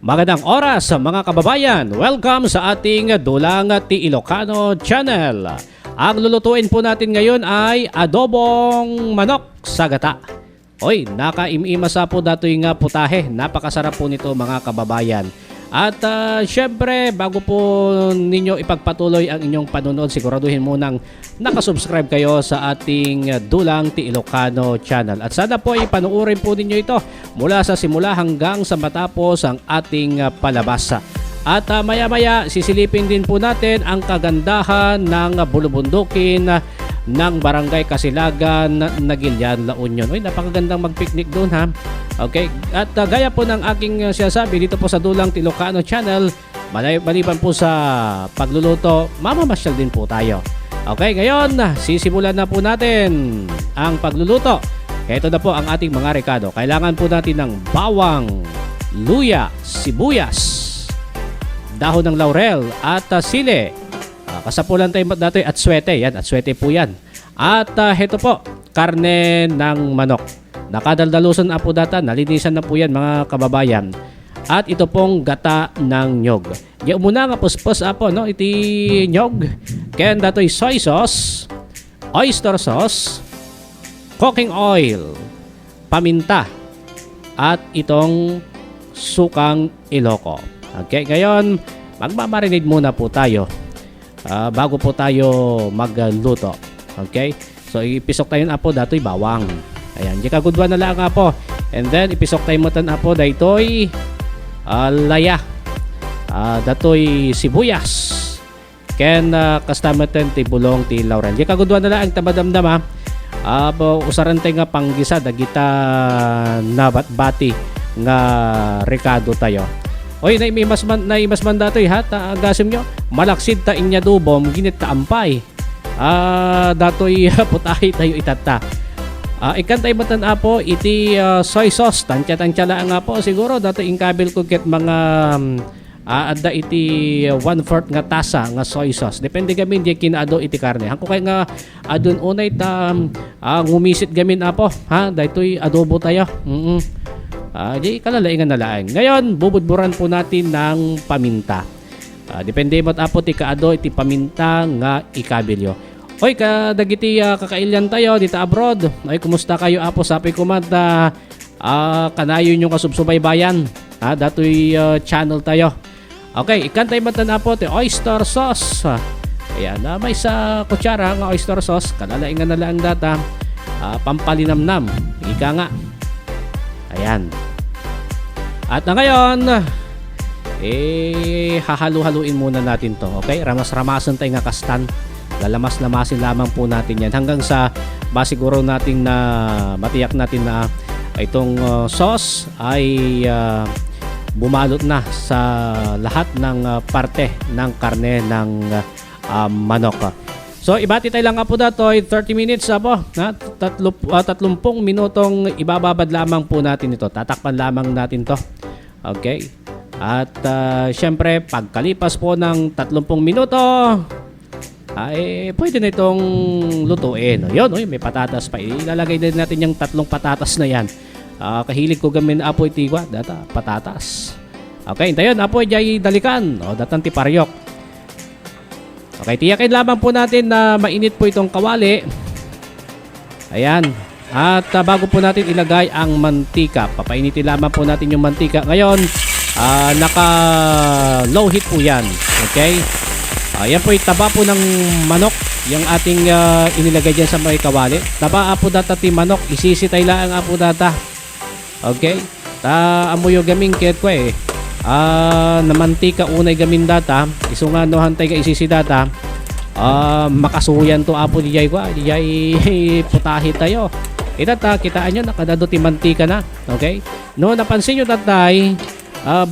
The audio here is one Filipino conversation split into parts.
Magandang oras mga kababayan. Welcome sa ating Dulang Ti Ilocano channel. Ang lulutuin po natin ngayon ay adobong manok sa gata. Oy, nakaimimasa po datoy nga putahe. Napakasarap po nito mga kababayan. At syempre, bago po ninyo ipagpatuloy ang inyong panonood, siguraduhin munang nakasubscribe kayo sa ating Dulang Ti Ilocano channel. At sana po ipanuorin po ninyo ito mula sa simula hanggang sa matapos ang ating palabasa. At maya-maya sisilipin din po natin ang kagandahan ng bulubundukin ng Barangay Kasilagan, Nagilian, La Union. Uy, napakagandang mag-picnic doon ha. Okay, at gaya po ng aking sinasabi dito po sa Dulang Ti Ilocano channel, maliban po sa pagluluto, mamamasyal din po tayo. Okay, ngayon sisimulan na po natin ang pagluluto. Ito na po ang ating mga rekado. Kailangan po natin ng bawang, luya, sibuyas, dahon ng laurel at sili. Kasapulan tayo dati at swete. Yan, at swete po yan. At ito po, karne ng manok. Nakadaldalusan na po data, nalinisan na po yan mga kababayan. At ito pong gata ng nyog. Yung muna nga puspos po, no? Iti nyog. Kaya dato'y soy sauce, oyster sauce, cooking oil, paminta, at itong sukang Iloco. Okay, ngayon magmamarinate muna po tayo bago po tayo magluto. Okay, so ipisok tayo na po dato'y bawang. Ayan, di kagudwa na lang po. And then ipisok tayo mo tan po daytoy laya. Datoy sibuyas. Ken kastameten ti bulong ti laurel. Di kagudwa na lang ang tabadamdam ha. Usaran tayo nga panggisa dagita na bati nga rekado tayo. Oy, naimas man datoy ha. Gasim nyo, malaksid ta inya dubom ginit ta ampay. Datoy putahe tayo itata. Ikantay mo tan po iti soy sauce. Tansya lang nga po siguro dato ingkabil ko ket mga adda iti 1/4 nga tasa nga soy sauce. Depende gamin di kinaado iti karne. Hangko kay nga adun unay ta ngumisit gamin po ha. Daytoy adobo tayo. Di kalalaingan na laeng. Ngayon bubudburan po natin ng paminta. Depende mo po ti kaado iti paminta nga ikabilyo. Oy, kadagiti kakailyan tayo dito abroad. Oy, kumusta kayo apo sapi kumanta kanayo nyo kasubsubaybayan. Datoy channel tayo. Okay, ikantay matan apo ti oyster sauce. Ayan, may sa kutsara nga oyster sauce. Kalalaingan na lang data. Pampalinamnam. Ika nga. Ayan. At ngayon, hahalu-haluin muna natin to. Okay, ramas-ramasan tayo nga kastan. Lalamas-lamasin lamang po natin yan hanggang sa masiguro natin na matiyak natin na itong sauce ay bumalot na sa lahat ng parte ng karne ng manok. So ibati tayo lang po dato 30 minutes po, 30 minutong ibababad lamang po natin ito. Tatakpan lamang natin to. Okay? At syempre pagkalipas po ng 30 minuto pwede na itong lutuin. Yun, may patatas pa. Ilalagay din natin yung 3 patatas na yan. Kahilig ko gamin apo itiwa. Data, patatas. Okay, tayon, apo jay dalikan. Datan ti paryok. Okay, tiyakin lamang po natin na mainit po itong kawali. Ayan. At bago po natin ilagay ang mantika, papainitin lamang po natin yung mantika. Ngayon, naka low heat po yan. Okay? Yan po yung taba po ng manok. Yung ating inilagay dyan sa may kawali. Taba po data ti manok. Isisitay lang po data. Okay? Amoyo gaming ket ko namantika unay gamin data. Isunga no hantay ka isisi data. Makasuyan to apo di jay ko. Di jay putahe tayo. Itata kitaan nyo nakadado ti mantika na. Okay? No napansin nyo tatay.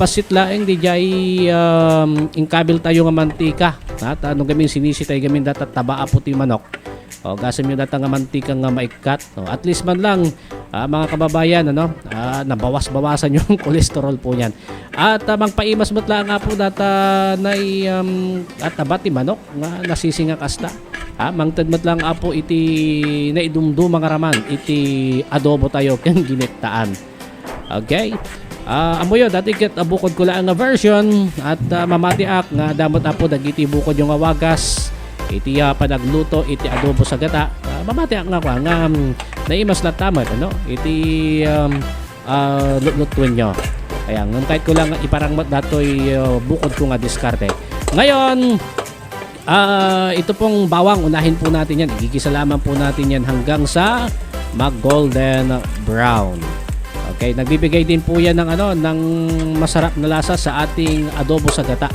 Basit laeng di jay ingkabil tayo nga mantika. At anong gamin sinisitay gamin datat taba apo ti manok. Gasam yung data nga mantika nga maikat. At least man lang mga kababayan nabawas-bawasan yung kolesterol po niyan. At mangpaimas mo't lang nga po data na at taba ti manok nga nasisinga kasta. Mangtadmat lang apo iti naidumdum mga raman iti adobo tayo ken ginittaan. Okay? Amoyo dati ket bukod ko lang nga version at mamatiak nga damot apo dagiti bukod yung awagas iti panagluto iti adobo sa gata. Mamatiak nga ko nga naimas na tama ano iti lutlutuin nyo. Kaya kahit ko lang iparangmat datoy bukod ko nga diskarte. Ngayon ito pong bawang unahin po natin yan. Igigisa po natin yan hanggang sa mag golden brown. Okay, nagbibigay din po yan ng masarap na lasa sa ating adobo sa gata.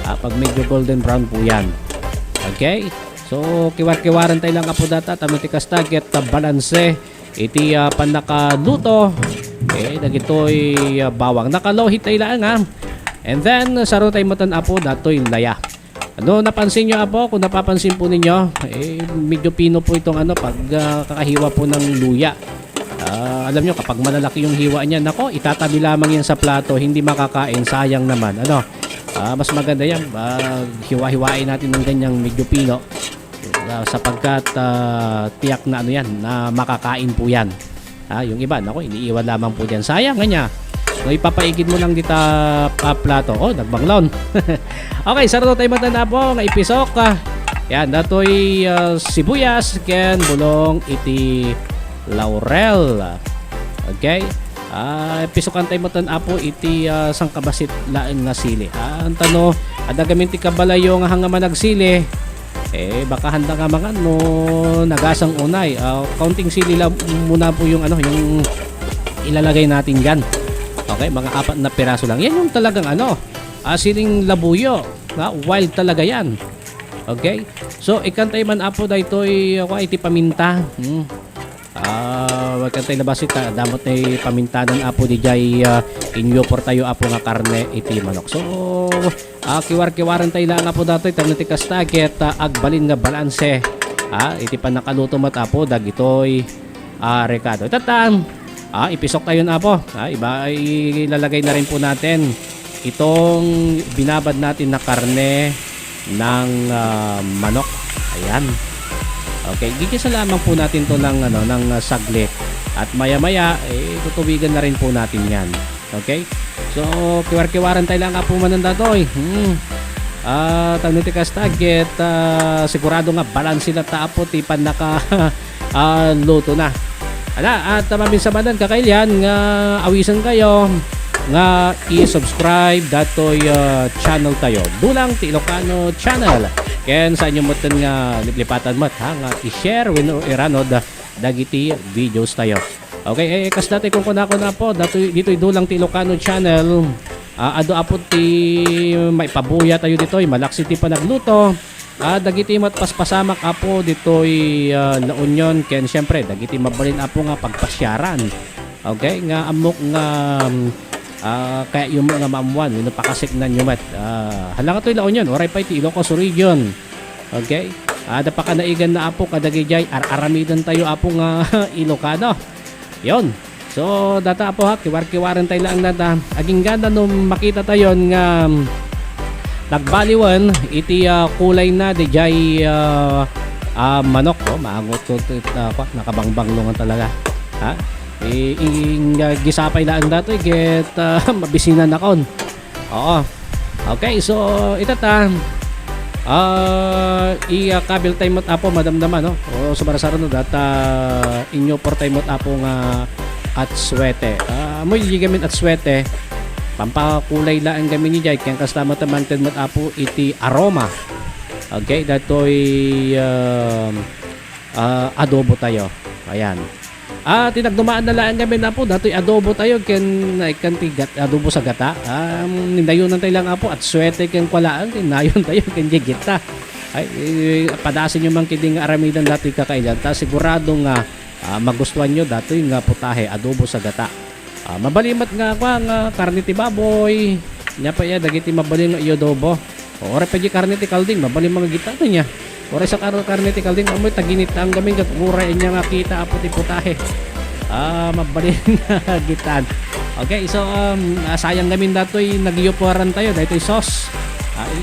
Pag medyo golden brown po yan. Okay? So, kiwar-kiwaran tayo lang po data. Tamitikas target, balanse. Iti panakaluto. Okay, nagito'y bawang. Nakalohit tayo lang ha. And then, saro tayo matan po dato'y laya. Napansin nyo kung napapansin po ninyo, medyo pino po itong pag kakahiwa po ng luya. Alam nyo, kapag malalaki yung hiwa niya, nako, itatabi lamang yan sa plato, hindi makakain, sayang naman. Mas maganda yan, hiwa-hiwain natin ng ganyang medyo pino, sapagkat tiyak na yan, na makakain po yan. Yung iba, nako, iniiwan lamang po dyan, sayang nga. No, ipapaigid mo lang dita plato. Nagbanglon. Okay, sarado tayo matanda po, nga ipisok. Yan, dato'y sibuyas, ken bulong iti laurel. Okay? Pisukan tayo matan apo iti sangkabasit laeng nga sili. Ang tano, adagamin ti kabalayo nga hangaman nagsili. Baka handa nga mga nagasang unay. Counting sili lang muna po yung yung ilalagay natin diyan. Okay, mga 4 na piraso lang. Yan yung talagang siling labuyo. Wild talaga yan. Okay? So, ikantay man apo daytoy iti paminta. Wagkantay labasit damot na pamintanan apo di jay inyo por tayo apo nga karne iti manok. So kiwar-kiwaran tayo lang apo datoy tamnatikas target agbalin nga balanse iti panakaluto mat apo dagitoy rekado tatam ipisok tayo na apo iba ilalagay na rin po natin itong binabad natin na karne ng manok. Ayan. Okay, gigisa lamang po natin to ng saglit at maya-maya tutubigan na rin po natin 'yan. Okay? So, kiwar-kiwaran tayo lang po mananda to. Tamnitikas target sigurado nga balance sila tapo ti panaka luto na. At maminsabanan kakailyan nga awisan kayo nga i-subscribe datoy channel tayo. Dulang ti Ilocano channel. Ken sa inyo moten nga liplipatan mat nga i-share wenno iranod dagiti videos tayo. Okay, kas dati kung kunako na po dito'y Dulang ti Ilocano channel. Ado apo ti may pabuya tayo dito'y malaksi ti panagluto. Dagiti mat paspasamak apo dito'y La Union ken syempre dagiti mabalin apo nga pagpasyaran. Okay, nga amok nga kaya yung mga maamuan yung napakasignan yung mat halang ito'y La Union oray pa iti Ilocos region. Okay, ada pa ka naigan na apo kadagijay aramidan tayo apo nga Ilocano yon. So data apo kiwar-kiwaran tayo lang data aging ganda nung makita tayo nga nagbaliwan iti kulay na dijay manok maangot nakabangbang talaga gisapay lang dato get mabisinan akon. Oo. Okay, so itata i-kabil time apo madamdaman o subarasaro data inyo por time apo nga at swete. Moy gigamit at swete pampakulay lang gamin ni jay kaya kasama tamanted mat apo iti aroma. Okay, datoy adobo tayo. Ayan. Tinagdumaan na lang kami na po datoy adobo tayo ken tigat adobo sa gata. Nindayon tayo lang apo at swete ken kwalaan nayon tayo ken gigita. Ay padasin yung mangkiding aramidan datoy kakailan ta sigurado nga magustuhan nyo datoy nga putahe adobo sa gata. Mabalimat nga karne ti baboy. Nya pa ya dagiti mabaling nga adobo. Ora pa di karne ti kalding mabaling mga gita niya. Ora sa karne ti kalding amoy taginit ang gaming kat uray niya nga kita apo ti putahe. Mabalin na gitan. Okay, so sayang gamin datoy nagyupuaran tayo daytoy sauce.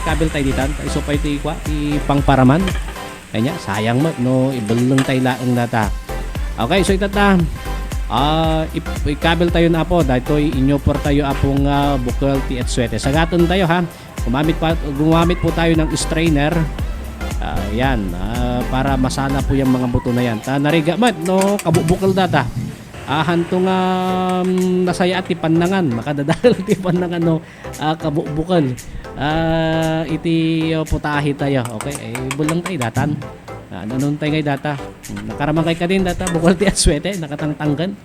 Ikabil tayo ditan. So pa iti pangparaman. Kanya sayang mo no ibulong tayo laeng data. Okay, so itata ikabel tayo na po dahil inyo por tayo apong bukal ti at swete. Sagaton tayo ha. Gumamit po tayo ng strainer. Yan, para masana po yung mga buto na yan. Nariga mat no kabubukal data. Hantong nasaya at tipanangan, makadadal tipanangan no kabubukal. Iti putahi tayo. Okay, bulang tayo datan. Nanon tayo ngay data. Nakaramang kay ka din data bukal ti at swete, nakatangtanggan.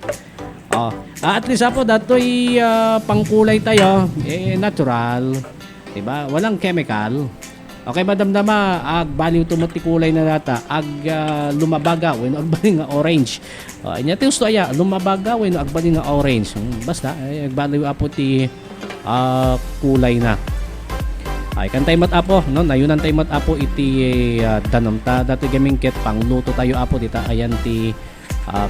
At least po datoy pangkulay tayo, natural. Diba? Walang chemical. Okay, madamdama, baliw tumati kulay na data, lumabaga, when agbaling nga orange. Inyati gusto aya, lumabaga, when agbaling nga orange. Basta, agbaliw apo ti kulay na. Ay, kan tayo matapo, no? Nayunan tayo matapo iti danom ta. Dati gaming ket pangluto tayo apo dita, ayan ti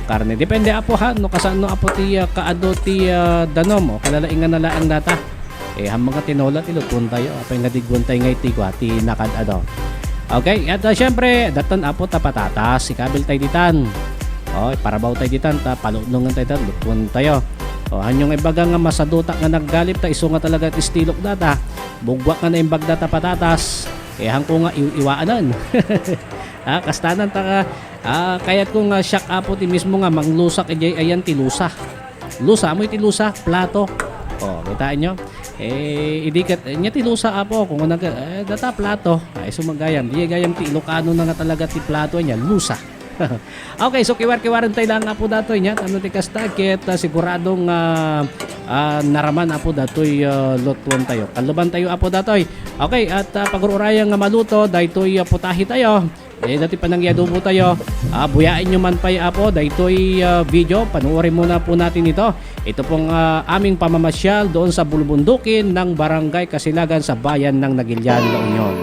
karne. Depende apo ha, no? Kasano apo ti kaado ti danom, o kalalaingan na laang data. Hamang ka tinola tilutun tayo apay nga digwan tayo ngay tigwa ti nakad ado. Okay, at syempre datan apo ta patatas ikabil tayo ditan. Parabaw tayo ditan ta palunungan tayo ditan lutun tayo. Hanyong ibaga nga masadutak nga naggalip ta iso nga talaga ti istilok data. Bugwak nga na imbag data patatas. Hangko nga iwaanan. Kastanan ta kayat ko nga siyak apo ti mismo nga manglusak ayan ti lusa. Lusa mo iti lusa plato. Kitaan nyo? Idikat nya ti lusa apo kung data plato ay sumagayam di gayam ti Ilocano na nga talaga ti plato niya lusa. Okay, so kiwar-kiwaran tayo lang apo datoy nya ano ti kasta ket siguradong naraman apo datoy lutuan tayo kaluban tayo apo datoy. Okay, at pagururayang nga maluto daytoy putahi tayo. Dati panangyado po tayo. Buyain nyo man pa apo daytoy video. Panuorin muna po natin ito. Ito pong aming pamamasyal doon sa bulubundukin ng Barangay Kasilagan sa bayan ng Nagilian, La Union.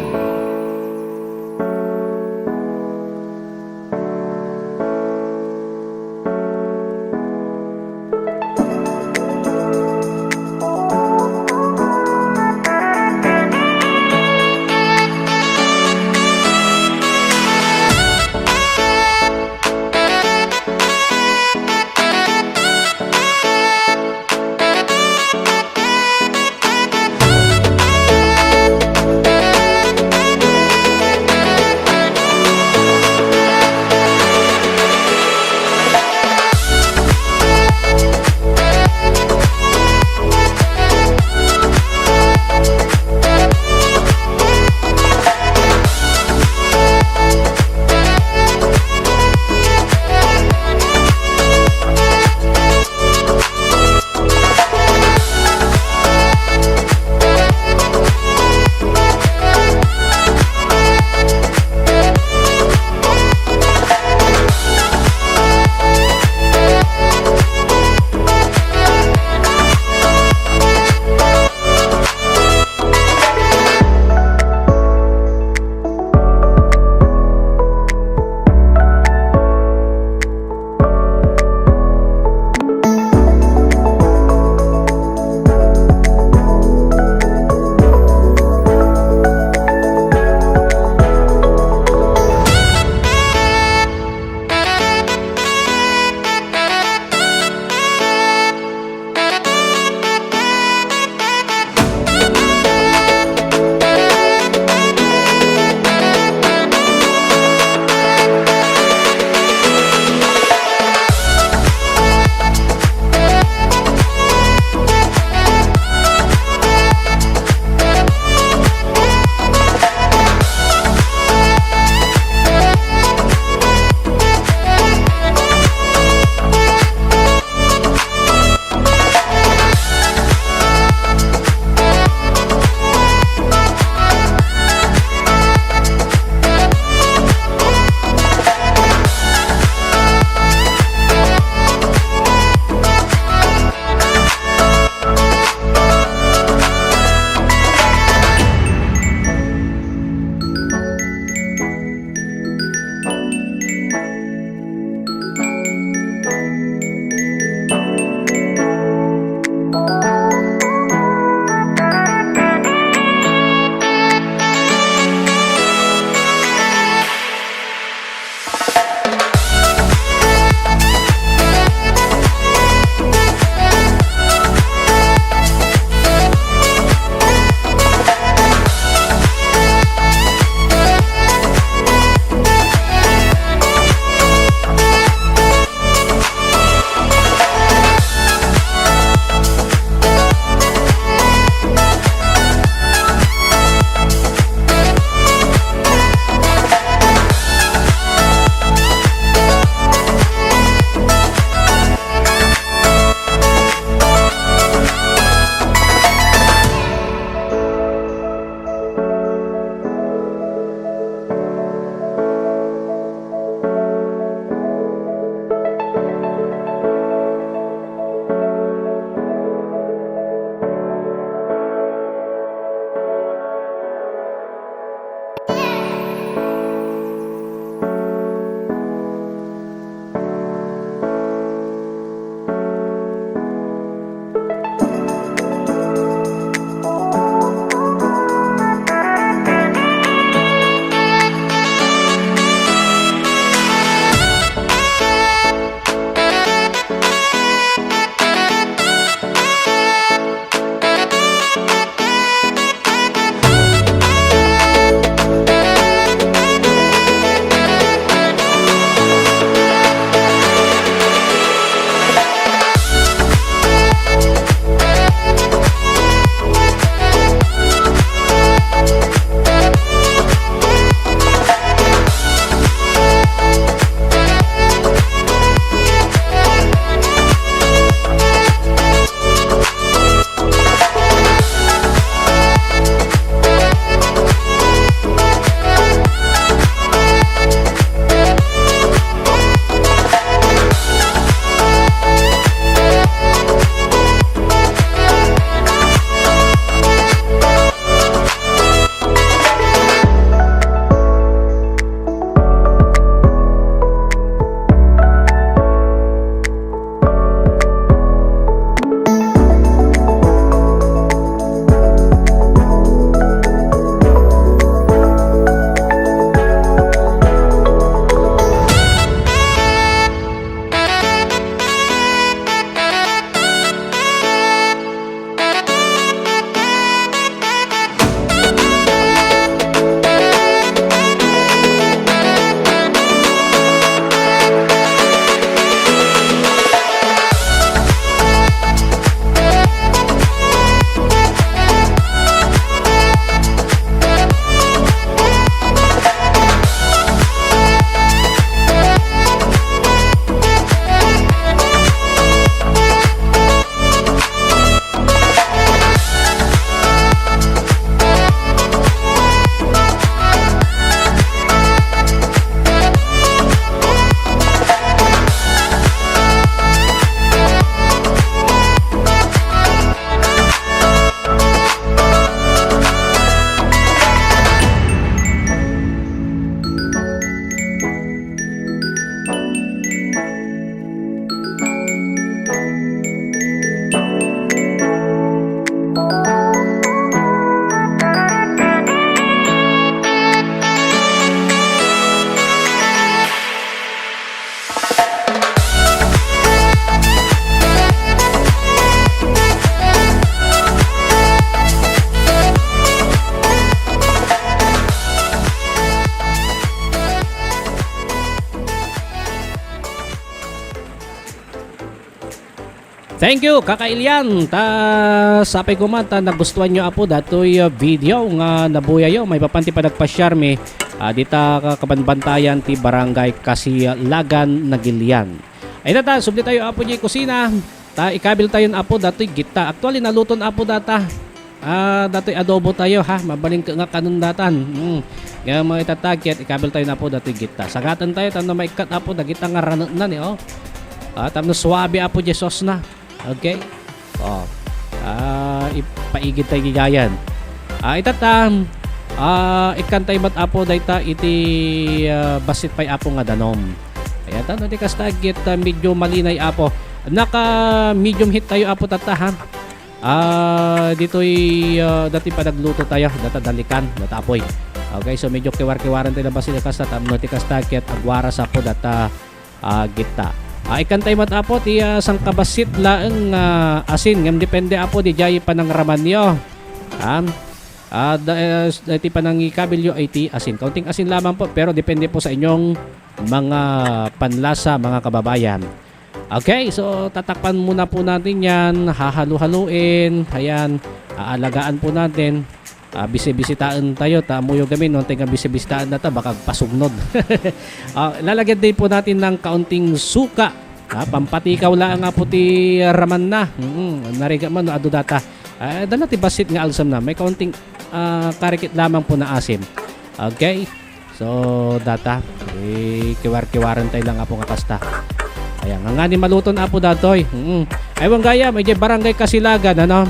Thank you, Kakailian. Sapay ko man, nagustuhan nyo apo datoy video nga nabuyayo. May papanti pa nagpa-share mi. Dita kabanbantayan ti barangay Kasilagan, Nagilian. Ay data, subli tayo apo niya kusina. Ikabil tayo apo datoy gita. Actually, naluton apo data. Datoy adobo tayo ha. Mabaling ka nga kanun datan. Kaya mga itatagyan, ikabil tayo na apo datoy gita. Sagatan tayo, tanong maikat apo, dagita nga ranon na ni oh. Tanong suwabe apo di sauce na. Okay? Oh. Ipaigid tayo gigayan. Itatam. Ikantay mat apo dayta iti basit pay apo nga danom. Kaya tanong di kastagit medyo malinay apo. Naka medium heat tayo apo tata ha. Dito'y dati pa nagluto tayo, data dalikan, data apoy. Okay, so medyo kiwar-kiwaran tayo na basit kasta tamno ti kastagit agwara sa po data gita. Ikantay mat apo ti sangkabasit laeng asin ngam depende apo di jay panang raman nyo. Ti panang ikabilyo ay ti asin. Kaunting asin lamang po pero depende po sa inyong mga panlasa mga kababayan. Okay, so tatakpan muna po natin yan, hahalu-haluin, ayan, aalagaan po natin. Bisibisitaan tayo, tamuyo gamin, no? Tinga bisibisitaan na ta, baka pasugnod. Lalagyan din po natin ng kaunting suka. Pampatikaw lang nga po ti raman na. Nariga man, no, ado data. Dala ti basit nga alsam na, may kaunting karikit lamang po na asim. Okay, so data, kiwar-kiwaran tayo lang nga po nga kasta. Ayan, nga ni maluton apo datoy. Aywan gaya, may barangay Kasilagan, ano?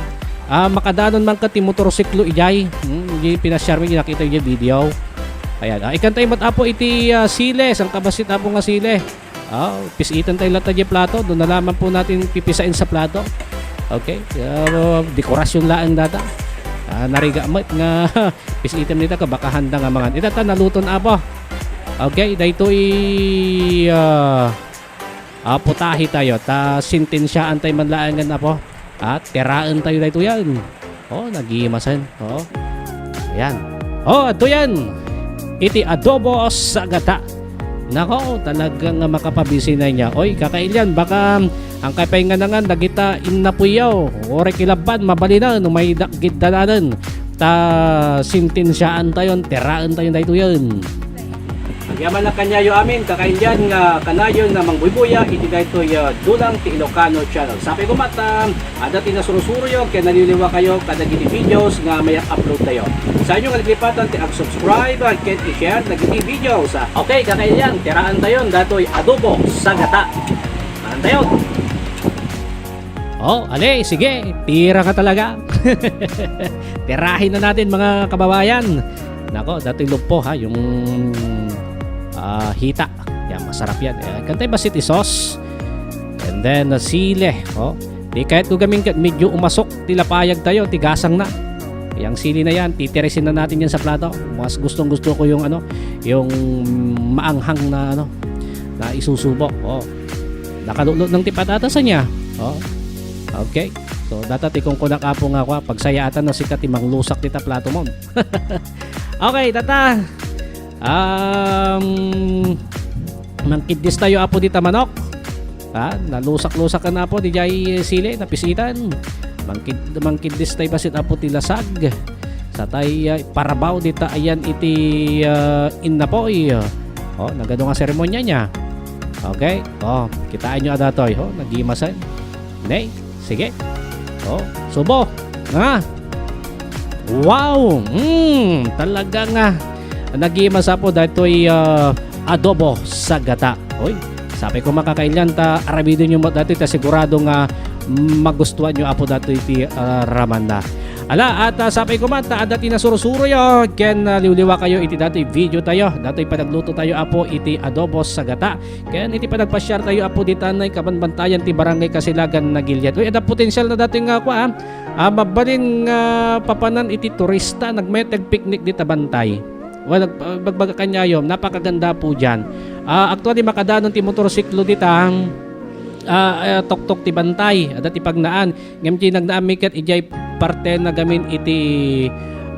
Makadanon man ka ti motorsiklo ijay. Pinashare mi nakita yung video. Ayan, ikantay mat apo iti sile, sang kabasit apo nga sile. Pisitan tayo lata di plato, doon na lamang po natin pipisain sa plato. Okay, dekorasyon laang data. Nariga mat nga pisitan nita ka baka handa nga mga. Itata naluton apo. Okay, daytoy putahi tayo, sintensyaan tayo manlaangan na po. At teraan tayo dito yan. Nagimasan. Ayan. Ito yan. Iti adobo sa gata. Nako, talagang makapabisi na niya. Oy, Kakailian, baka ang kapay nga nangan, nagita inapuyaw. Ore kilaban, mabalinan, may gidalanan. Sintensyaan tayo, teraan tayo dito yan. Yaman na kanyayo amin, Kakailian nga kanayon na mangbuybuya, iti daytoy dulang ti Ilocano channel. Sabi ko mata, dati na surusuroyo, kaya naliliwa kayo kada gini videos nga may upload tayo. Sa inyo nga naglipatan, ti subscribe, kaya i-share, naging videos. Okay, Kakailian, tiraan tayo, datoy adobo sa gata. Tiraan tayo. Ale, sige, tira ka talaga. Tirahin na natin mga kababayan. Nako, datoy lupo ha, yung hita. Yan, masarap yan. Kantay basit sauce. And then, sile. Di kahit ko gamin medyo umasok, tilapayag tayo, tigasang na. Yang sili na yan, titirisin na natin yan sa plato. Mas gustong-gusto ko yung yung maanghang na na isusubok. Nakalulot ng tipatatasan niya. Okay. So, data tikong ko nakapo nga ko, pagsayatan na sikat imang lusak tita plato mo. Okay, tata. Mangkidis tayo apo dita manok. Nalusak-lusak ka na po di jay sili napisitan. Mangkidis tayo basit apo ti lasag. Sa tay parabaw dita ayan iti innapoy. Nagado nga seremonya niya. Okay? Kitaan nyo adatoy. Nagimasan. Nay, sige. Subo. Wow! Talaga nga. Nagimasa po datoy adobo sa gata. Oy, sabi ko makakailan ta arabido nyo dati ta sigurado nga magustuhan nyo apo datoy iti ramanda. At sabi ko man ta dati na surusuro yo ken liwliwa kayo iti datoy video tayo. Datoy panagluto tayo apo iti adobo sa gata. Ken iti panagpa-share tayo apo ditanay kabanbantayan ti barangay Kasilagan, Nagilian. Oy, ada potensyal na datoy nga ko mabalin papanan iti turista nagmetag picnic dita bantay. Bagbaga kanyayom, napakaganda po dyan. Actually, makadanon ti motorsiklo dita, tok-tok ti bantay, at ti pagnaan. Ngayon ti nagnaamikat, ijay parte na gamin iti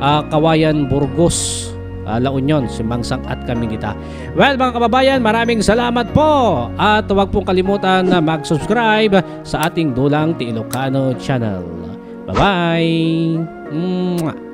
Kawayan, Burgos. La Union, Simangsang at Caminita. Well, mga kababayan, maraming salamat po. At huwag pong kalimutan na mag-subscribe sa ating Dulang Ti Ilocano channel. Bye-bye! Mwah!